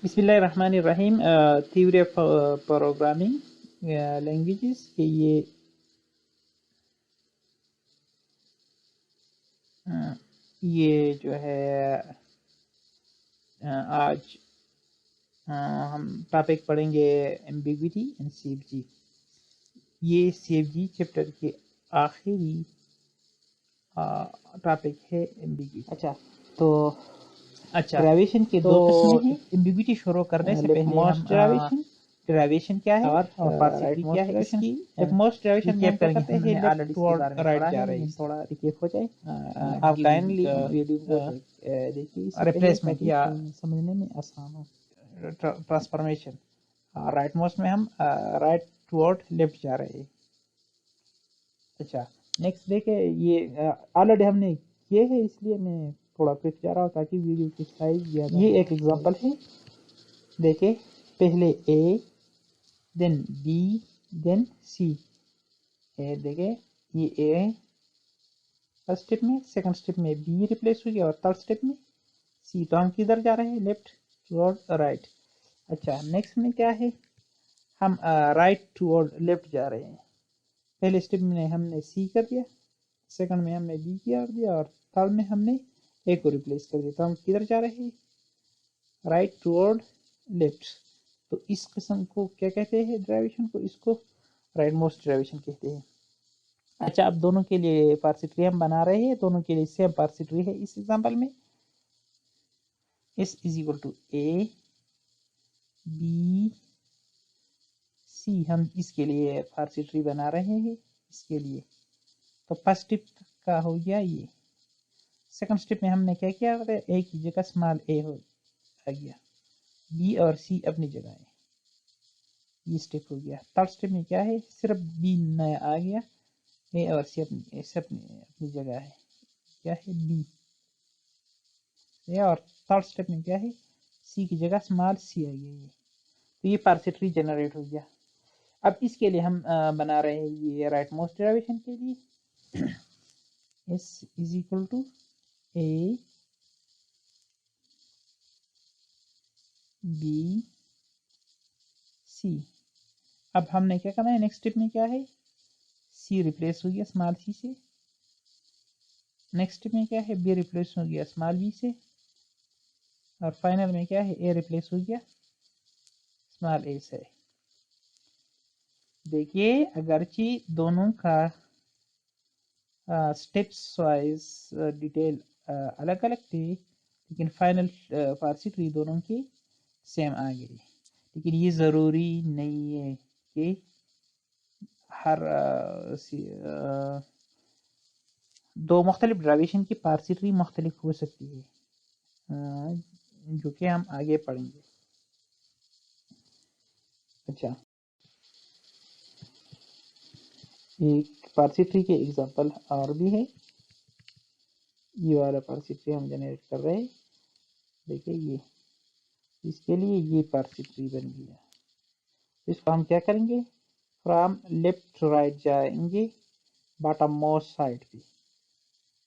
بسم اللہ الرحمن الرحیم. تھیوری آف پروگرامنگ لینگویجز کہ یہ جو ہے آج ہم ٹاپک پڑھیں گے ambiguity and C F G. یہ سی ایف جی چیپٹر کے آخری ٹاپک ہے ایمبیگوٹی. اچھا ڈرائیویشن کے دو قسمیں ہیں. ایمبیگوٹی شروع کرنے سے پہلے ہم ڈرائیویشن کیا ہے اور پارسیٹی کیا ہے اس کی. لیفٹ موسٹ ڈرائیویشن میں ہم کیا کرتے ہیں لیفٹ ٹورڈ رائٹ جا رہے ہیں. تھوڑا ریکیپ ہو جائے آپ کائنڈلی ویڈیو کو دیکھیے ریپلیسمنٹ یا سمجھنے میں آسان ہو. ٹرانسفارمیشن رائٹ موسٹ میں ہم رائٹ ٹورڈ لیفٹ جا رہے ہیں. اچھا نیکسٹ دیکھیں یہ آلریڈی ہم نے کیے ہیں اس لیے میں تھوڑا کوئک جا رہا ہوں تاکہ ویڈیو کی سائز زیادہ. یہ ایک ایگزامپل ہے دیکھیں پہلے اے دین بی دین سی. دیکھیں یہ اے فرسٹ اسٹیپ میں، سیکنڈ اسٹیپ میں بی ریپلیس ہو گیا اور تھرڈ اسٹیپ میں سی. تو ہم کدھر جا رہے ہیں؟ Left toward right. اچھا نیکسٹ میں کیا ہے؟ ہم رائٹ ٹورڈ لیفٹ جا رہے ہیں. پہلے اسٹیپ میں ہم نے سی کر دیا، سیکنڈ میں ہم نے بی کیا دیا اور تھرڈ میں ہم نے اے کو ریپلیس کر دیا. تو ہم کدھر جا رہے ہیں؟ Right toward left. تو اس قسم کو کیا کہتے ہیں ڈرائیویشن کو؟ اس کو رائٹ موسٹ ڈرائیویشن کہتے ہیں. اچھا اب دونوں کے لیے پارسیٹری ہم بنا رہے ہیں، دونوں کے لیے سیم پارسیٹری ہے. اس ایگزامپل میں S is equal to A B C. ہم اس کے لیے پارسیٹری بنا رہے ہیں اس کے لیے. تو فرسٹ اسٹیپ کا ہو گیا یہ. سیکنڈ اسٹیپ میں ہم نے کیا کیا؟ اے کی جگہ اسمال اے ہو آ گیا، بی اور سی اپنی جگہ ہے. یہ اسٹیپ ہو گیا. تھرڈ اسٹیپ میں کیا ہے؟ صرف بی نیا آ گیا، اے اور سی اپنی جگہ ہے. کیا ہے؟ بی. اور تھرڈ اسٹیپ میں کیا ہے؟ سی کی جگہ اسمال سی آ گیا. یہ تو یہ پارسیٹری جنریٹ ہو گیا. اب اس کے لیے ہم بنا رہے ہیں یہ رائٹ موسٹ ڈرائیویشن کے لیے S is equal to A B C. اب ہم نے کیا کرنا ہے؟ نیکسٹ اسٹیپ میں کیا ہے؟ سی ریپلیس ہو گیا اسمال سی سے. نیکسٹ اسٹیپ میں کیا ہے؟ بی ریپلیس ہو گیا اسمال بی سے. اور فائنل میں کیا ہے؟ اے ریپلیس ہو گیا اسمال اے سے. دیکھیے اگرچہ دونوں کا اسٹیپس وائز ڈیٹیل الگ الگ تھے لیکن فائنل پارسیٹری دونوں کی سیم آ گئی. لیکن یہ ضروری نہیں ہے کہ ہر دو مختلف ڈرائیویشن کی پارسیٹری مختلف ہو سکتی ہے جو کہ ہم آگے پڑھیں گے. اچھا ایک پارسیٹری کے ایگزامپل اور بھی ہے. یہ والا پارسیٹری ہم جنریٹ کر رہے ہیں. دیکھیں یہ اس کے لیے یہ پارسیٹری بن گیا. اس کو ہم کیا کریں گے؟ فرام لیفٹ ٹو رائٹ جائیں گے باٹم موسٹ سائڈ پہ.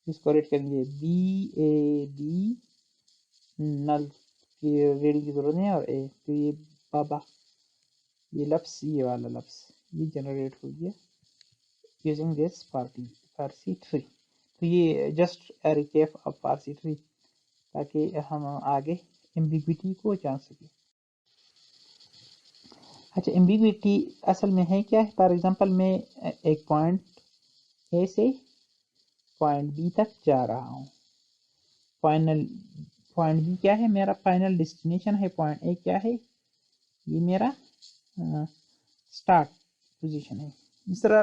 اس کو ریٹ کریں گے بی اے ڈی نل کی ریڈنگ کی ضرورت نہیں اور اے. تو یہ بابا یہ لفظ یہ والا لفظ یہ جنریٹ ہو گیا یوزنگ دس پارسیٹری. تو یہ جسٹ ریکیپ آف پارسیٹری تاکہ ہم آگے ایمبیگوٹی کو جان سکیں. اچھا ایمبیگوٹی اصل میں ہے کیا ہے؟ فار ایگزامپل میں ایک پوائنٹ اے سے پوائنٹ بی تک جا رہا ہوں. پوائنٹ بی کیا ہے؟ میرا فائنل ڈیسٹینیشن ہے. پوائنٹ اے کیا ہے؟ یہ میرا اسٹارٹ پوزیشن ہے. اس طرح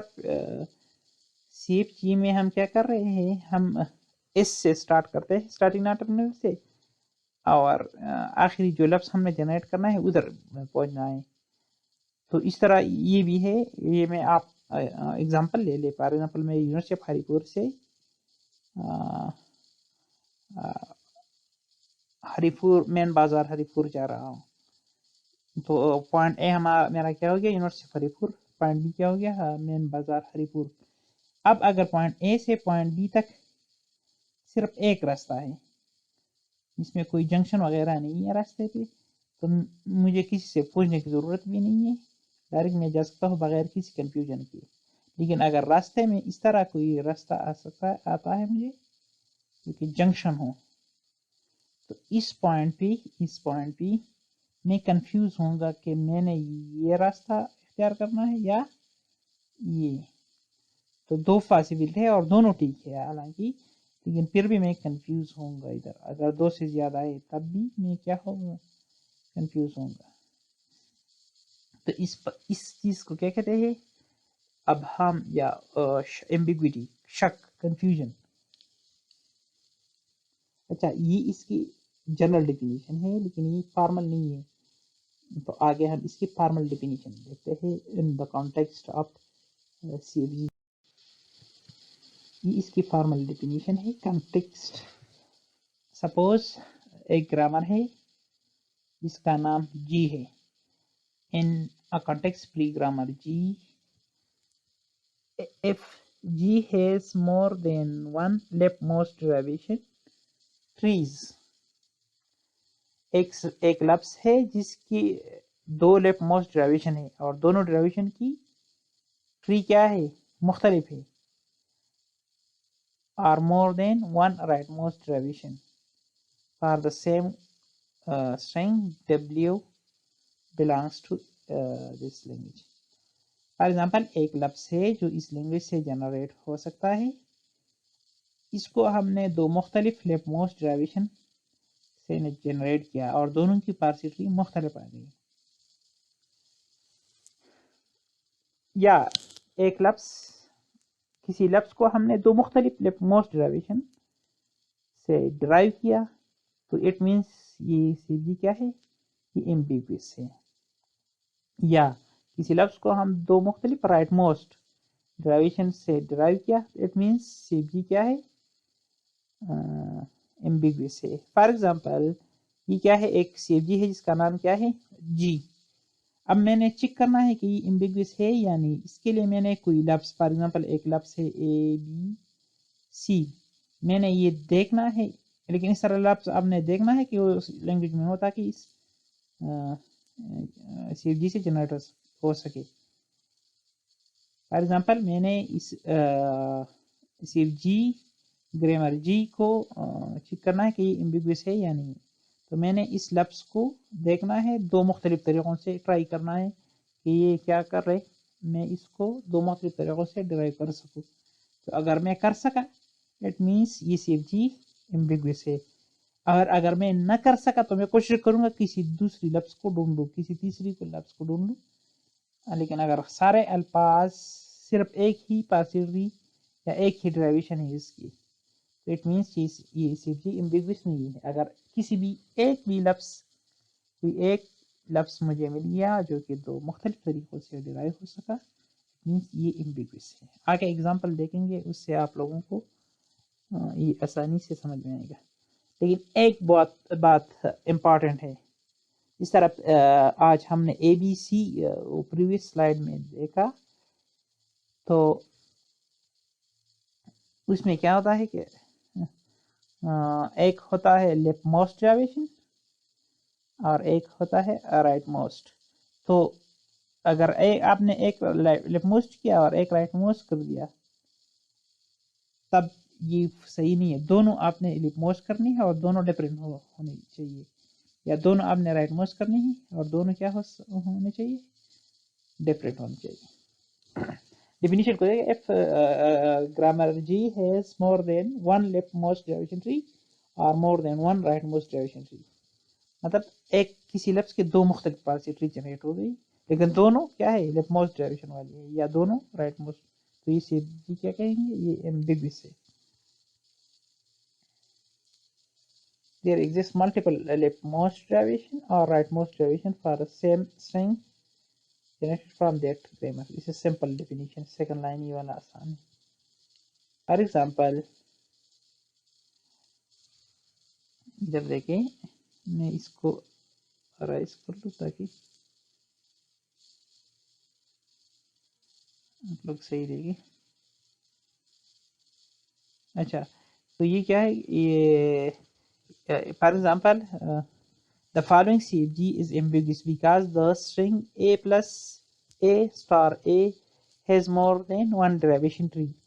سی ایف جی میں ہم کیا کر رہے ہیں؟ ہم اس سے اسٹارٹ کرتے ہیں اسٹارٹنگ ٹرمینل سے اور آخری جو لفظ ہم نے جنریٹ کرنا ہے ادھر پہنچنا ہے. تو اس طرح یہ بھی ہے. یہ میں آپ ایگزامپل لے لے. فار ایگزامپل میں یونیورسٹی آف ہری پور سے ہری پور مین بازار ہری پور جا رہا ہوں. تو پوائنٹ اے میرا کیا ہو گیا؟ یونیورسٹی آف ہری پور. پوائنٹ بی کیا ہو گیا؟ مین بازار ہری پور. اب اگر پوائنٹ اے سے پوائنٹ بی تک صرف ایک راستہ ہے، اس میں کوئی جنکشن وغیرہ نہیں ہے راستے پہ، تو مجھے کسی سے پوچھنے کی ضرورت بھی نہیں ہے، ڈائریکٹ میں جا سکتا ہوں بغیر کسی کنفیوژن کے. لیکن اگر راستے میں اس طرح کوئی راستہ آتا ہے مجھے کیونکہ جنکشن ہو، تو اس پوائنٹ پہ میں کنفیوز ہوں گا کہ میں نے یہ راستہ اختیار کرنا ہے یا یہ. تو دو پاسبل ہے اور دونوں ٹھیک ہے حالانکہ، لیکن پھر بھی میں کنفیوز ہوں گا. ادھر اگر دو سے زیادہ ہے تب بھی میں کیا ہوں گا، کنفیوز ہوں گا. تو اس چیز کو کیا کہتے ہیں، ابہام یا ایمبیگوٹی، شک، کنفیوژن. اچھا یہ اس کی جنرل ڈیفینیشن ہے لیکن یہ فارمل نہیں ہے. تو آگے ہم اس کی فارمل ڈیفینیشن دیکھتے ہیں in the context of C F G. یہ اس کی فارمل ڈیفینیشن ہے کانٹیکسٹ. سپوز ایک گرامر ہے جس کا نام جی ہے. ان a context free grammar G, if G has more than one leftmost derivation, trees. ایک لفظ ہے جس کی دو لیفٹ موسٹ ڈرائیویشن ہے اور دونوں ڈرائیویشن کی ٹری کیا ہے، مختلف ہے. or more than one rightmost derivation for the same string W belongs to this language. For example ایک لفظ ہے جو اس لینگویج سے جنریٹ ہو سکتا ہے، اس کو ہم نے دو مختلف لیفٹ موسٹ ڈرائیویشن سے جنریٹ کیا اور دونوں کی پارسیٹی مختلف آ گئی. یا ایک لفظ، کسی لفظ کو ہم نے دو مختلف لیفٹ موسٹ ڈرائیویشن سے ڈرائیو کیا تو اٹ مینس یہ سیدھی کیا ہے، یہ ایمبیگوس ہے. یا کسی لفظ کو ہم دو مختلف رائٹ موسٹ ڈرائیویشن سے ڈرائیو کیا اٹ مینس سیدھی کیا ہے، ایمبیگوس ہے. فار ایگزامپل یہ کیا ہے، ایک سی ایف جی ہے جس کا نام کیا ہے، جی. اب میں نے چیک کرنا ہے کہ یہ ایمبیگوس ہے یا نہیں. اس کے لیے میں نے کوئی لفظ، فار ایگزامپل ایک لفظ ہے اے بی سی، میں نے یہ دیکھنا ہے. لیکن اس طرح لفظ اب نے دیکھنا ہے کہ وہ اس لینگویج میں ہوتا کہ اس سی ایف جی سے جنریٹ ہو سکے. فار ایگزامپل میں نے اس سی ایف جی گرامر جی کو چیک کرنا ہے کہ یہ ایمبیگوس ہے یا نہیں. تو میں نے اس لفظ کو دیکھنا ہے، دو مختلف طریقوں سے ٹرائی کرنا ہے کہ یہ کیا کر رہے، میں اس کو دو مختلف طریقوں سے ڈرائیو کر سکوں. تو اگر میں کر سکا اٹ مینس یہ سی ایف جی ایمبیگوس ہے. اگر میں نہ کر سکا تو میں کوشش کروں گا کسی دوسری لفظ کو ڈھونڈوں، کسی تیسری لفظ کو ڈھونڈوں. لیکن اگر سارے الفاظ صرف ایک ہی پاسیٹری یا ایک ہی ڈرائیویشن ہے اس کی، تو اٹ مینس یہ سی ایف جی ایمبیگوس نہیں ہے. اگر کسی بھی ایک بھی لفظ، کوئی ایک لفظ مجھے مل گیا جو کہ دو مختلف طریقوں سے ڈرائیو ہو سکا، مینس یہ ایمبیگوس ہے. آگے ایگزامپل دیکھیں گے، اس سے آپ لوگوں کو یہ آسانی سے سمجھ میں آئے گا. لیکن ایک بات امپورٹنٹ ہے، اس طرح آج ہم نے اے بی سی پریویس سلائیڈ میں دیکھا، تو اس میں کیا ہوتا ہے کہ ایک ہوتا ہے لیفٹ موسٹ ڈرائیویشن اور ایک ہوتا ہے رائٹ موسٹ. تو اگر آپ نے ایک لیفٹ موسٹ کیا اور ایک رائٹ موسٹ کر دیا تب یہ صحیح نہیں ہے. دونوں آپ نے لیفٹ موسٹ کرنی ہے اور دونوں ڈفرینٹ ہونی چاہیے، یا دونوں آپ نے رائٹ موسٹ کرنی ہے اور دونوں کیا ہونے چاہیے، ڈفرینٹ ہونے چاہیے. ڈیفینیشن کو دیکھیں، if grammar G has more than one leftmost derivation tree or more than one rightmost derivation tree، مطلب ایک کسی لفظ کے دو مختلف پارسی ٹری جنریٹ ہو گئی لیکن دونوں کیا ہے، لیفٹ موسٹ ڈرائیویشن والی ہے یا دونوں رائٹ موسٹ، تو یہ سی کیا کہیں گے، یہ ایمبیگوس ہے. There exists multiple leftmost derivation or rightmost derivation for the same string generated from that grammar. This is simple definition. Second line یہ والا آسان ہے. For example ادھر دیکھیں، میں اس کو رائز کر لوں تاکہ آپ لوگ صحیح دیکھیں. اچھا تو یہ کیا ہے، یہ for example The following CFG is ambiguous because the string a plus a star a has more than one derivation tree.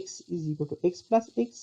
x is equal to x plus x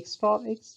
x star x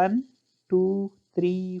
1 2 3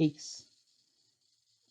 x.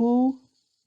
2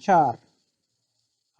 4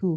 2.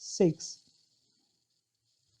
6.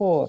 4,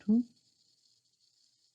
2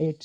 8.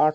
8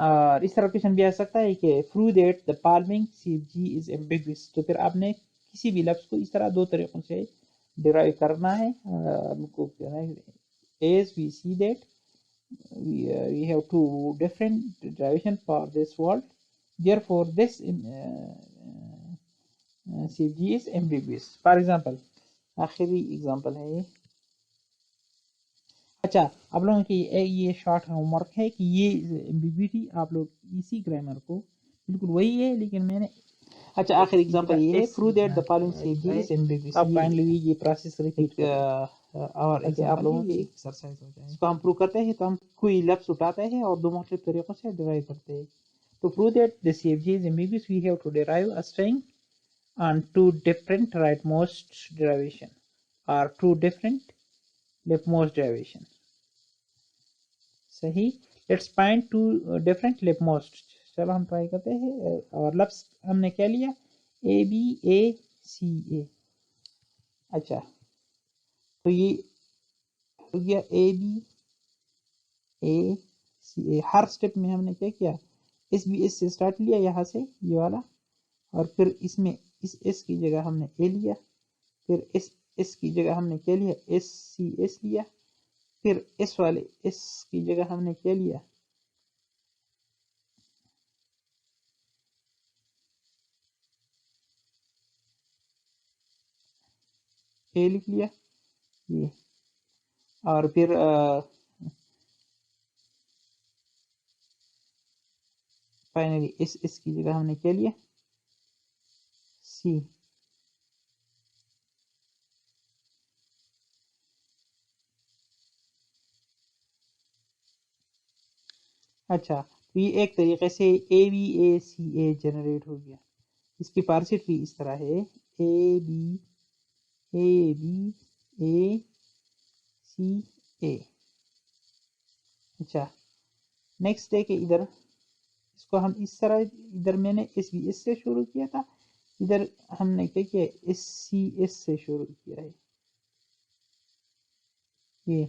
اور اس طرح question بھی آ سکتا ہے کہ prove that the following CFG is ambiguous. تو پھر آپ نے کسی بھی لفظ کو اس طرح دو طریقوں سے ڈرائیو کرنا ہے. As we see that we have two different derivation for this word, therefore this CFG is ambiguous. For example, آخری example ہے یہ. اچھا آپ لوگوں کی یہ شارٹ ہوم ورک ہے کہ یہ ایمبیگوٹی آپ لوگ اسی گرامر کو بالکل وہی ہے لیکن میں نے اچھا آخر ایگزامپل یہ ہے prove that the following CFG is ambiguous. آپ کائنڈلی یہ پروسیس ریپیٹ کریں اور آپ لوگوں کی ایکسرسائز ہو جائے. اس کو ہم پروو کرتے ہیں تو ہم کوئی لفظ اٹھاتے ہیں اور دو مختلف طریقوں سے ڈرائیو کرتے ہیں. تو prove that the CFG is ambiguous we have to derive a string on two different rightmost derivation or two different leftmost derivation. صحیح. Let's find two different left. چلو ہم ٹرائی کرتے ہیں. اور لفظ ہم نے کیا لیا؟ اے بی اے سی اے. اچھا تو یہ ہو گیا اے be a C a. Hare step میں ہم نے کیا کیا؟ ایس بی ایس سے اسٹارٹ لیا یہاں سے یہ والا، اور پھر اس میں اس ایس کی جگہ ہم نے اے لیا، پھر ایس کی جگہ ہم نے کیا لیا؟ ایس سی ایس لیا، پھر ایس والے ایس کی جگہ ہم نے کیا لیا؟ اے لکھ لیا یہ، اور پھر فائنلی اس کی جگہ ہم نے کیا لیا؟ سی. اچھا تو یہ ایک طریقے سے اے be a C A generate ہو گیا. اس کی پارسی ٹری اس طرح ہے اے بی اے سی اے. اچھا نیکسٹ ہے کہ ادھر اس کو ہم اس طرح، ادھر میں نے ایس بی ایس سے شروع کیا تھا، ادھر ہم نے کیا کیا؟ ایس سی ایس سے شروع کیا ہے یہ.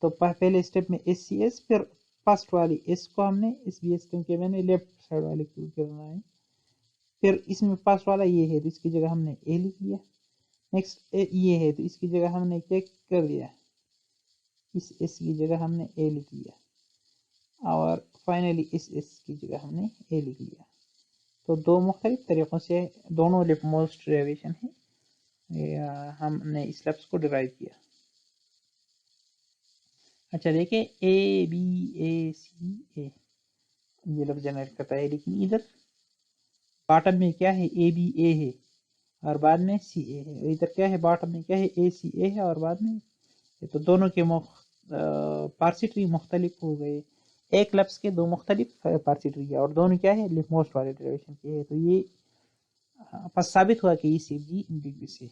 تو پہلے اسٹیپ میں ایس سی ایس، پھر فرسٹ والی ایس کو ہم نے ایس بی ایس کیونکہ میں نے لیفٹ سائڈ والے کو کرنا ہے، پھر اس میں فرسٹ والا یہ ہے تو اس کی جگہ ہم نے اے لکھ لیا. نیکسٹ یہ ہے تو اس کی جگہ ہم نے کیا کر دیا؟ اس ایس کی جگہ ہم نے اے لکھ لیا، اور فائنلی اس ایس کی جگہ ہم نے اے لکھ لیا. تو دو مختلف طریقوں سے دونوں لیفٹ موسٹ ڈیریویشن ہے ہم نے اس لفظ کو ڈرائیو کیا. اچھا دیکھیں اے بی اے سی اے یہ لفظ جنریٹ کرتا ہے، لیکن ادھر باٹم میں کیا ہے؟ اے بی اے ہے اور بعد میں سی اے ہے. ادھر کیا ہے؟ باٹم میں کیا ہے؟ اے سی اے ہے اور بعد میں. تو دونوں کے پارسی ٹری مختلف ہو گئے. ایک لفظ کے دو مختلف پارسی ٹری ہے اور دونوں کیا ہے؟ لیفٹ موسٹ والے ڈیریویشن کے ہے. تو یہ پس ثابت ہوا کہ یہ سی جی ایمبیگوس ہے.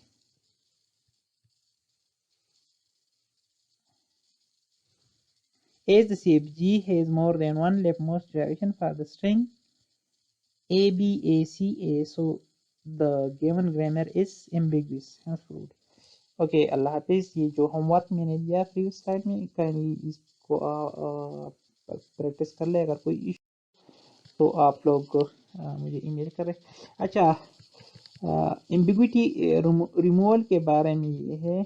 As the CFG has more than one leftmost derivation for the string ABACA, so the given grammar is ambiguous. Hence proved. Okay اللہ حافظ. یہ جو ہوم ورک میں نے دیا پریویس سلائڈ میں کائنڈلی اس کو پریکٹس کر لے. اگر کوئی ایشو تو آپ لوگ مجھے ای میل کریں. اچھا ایمبیگوٹی ریموول کے بارے میں یہ ہے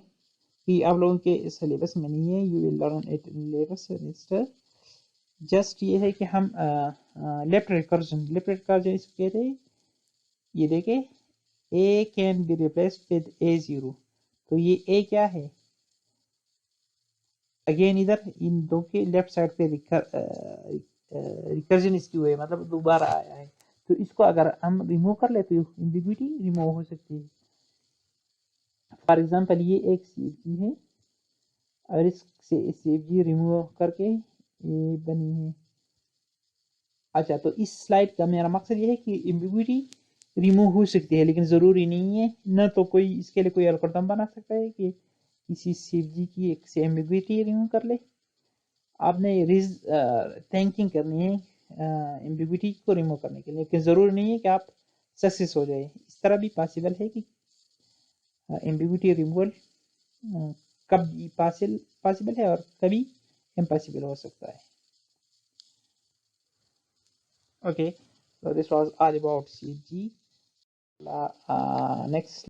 کہ آپ لوگوں کے سلیبس میں نہیں ہے. You will learn it in later semester. Just یہ ہے کہ ہم لیفٹ ریکرجن اس کو کہتے ہیں. یہ دیکھیں A can be replaced with a zero. تو یہ اے کیا ہے؟ اگین ادھر ان دو کے لیفٹ سائڈ پہ ریکرجن اس کی ہوئے مطلب دوبارہ آیا ہے. تو اس کو اگر ہم ریموو کر لیں تو ایمبیگوٹی ریموو ہو سکتی ہے. فار ایگزامپل یہ ایک سی ایف جی ہے، اور اس سے سی ایف جی ریموو کر کے یہ بنی ہے. اچھا تو اس سلائڈ کا میرا مقصد یہ ہے کہ ایمبیگوٹی ریموو ہو سکتی ہے لیکن ضروری نہیں ہے. نہ تو کوئی اس کے لیے کوئی الگورتھم بنا سکتا ہے کہ کسی سی ایف جی کی ایک سے ایمبیگوٹی ریموو کر لے. آپ نے تھنکنگ کرنی ہے ایمبیگوٹی کو ریموو کرنے کے لیے، لیکن ضروری نہیں ہے کہ آپ سکسیس ہو جائے. اس طرح بھی پاسبل ہے کہ ایمبیگوٹی ریموول کبھی پاسبل ہے اور کبھی امپاسبل ہو سکتا ہے. Okay, so this was all about CFG. Next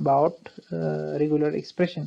about regular expression.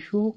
issue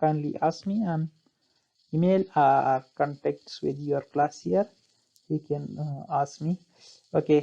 kindly ask me on email or contacts with your class here. You can ask me. Okay.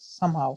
somehow.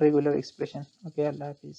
regular expression. Okay, Allah Hafiz.